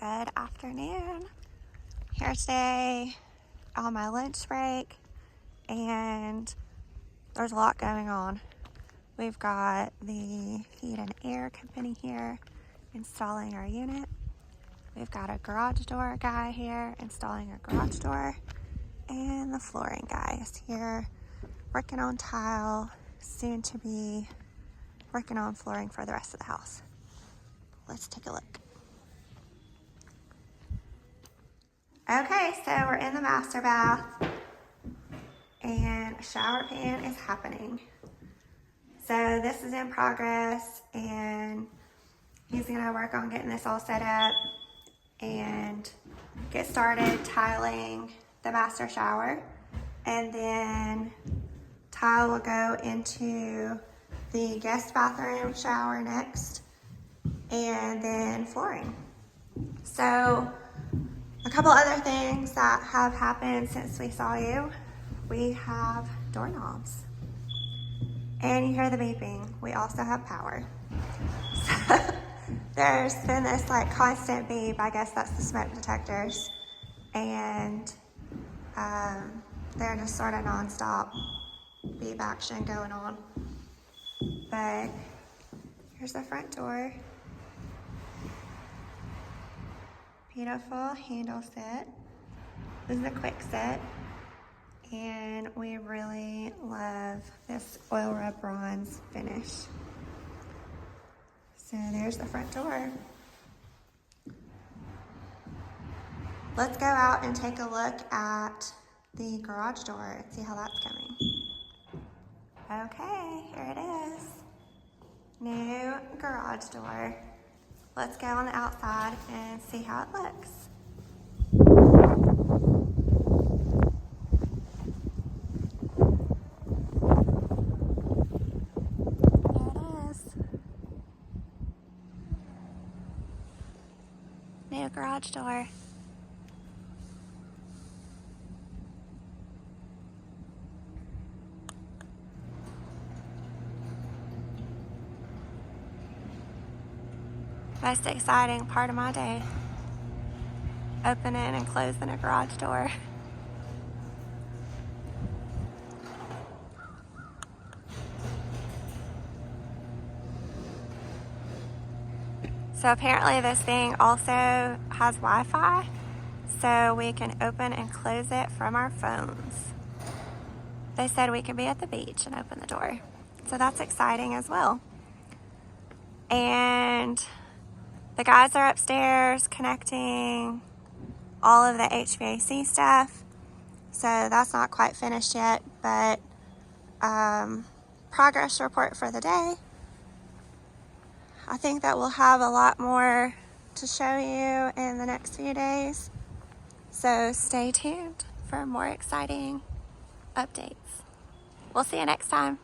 Good afternoon. Here today on my lunch break, and there's a lot going on. We've got the heat and air company here installing our unit. We've got a garage door guy here installing a garage door, and the flooring guy is here working on tile, soon to be working on flooring for the rest of the house. Let's take a look. Okay, so we're in the master bath and a shower pan is happening. So this is in progress and he's gonna work on getting this all set up and get started tiling the master shower, and then tile will go into the guest bathroom shower next, and then flooring. So a couple other things that have happened since we saw you. We have doorknobs and you hear the beeping. We also have power. So there's been this like constant beep. I guess that's the smoke detectors, and they're just sort of nonstop beep action going on. But here's the front door. Beautiful handle set. This is a quick set, and we really love this oil rub bronze finish. So there's the front door. Let's go out and take a look at the garage door and see how that's coming. Okay, here it is. New garage door. Let's go on the outside and see how it looks. There it is. New garage door. Most exciting part of my day. Opening and closing a garage door. So apparently this thing also has Wi-Fi, so we can open and close it from our phones. They said we can be at the beach and open the door. So that's exciting as well. And the guys are upstairs connecting all of the HVAC stuff. So that's not quite finished yet, but progress report for the day. I think that we'll have a lot more to show you in the next few days. So stay tuned for more exciting updates. We'll see you next time.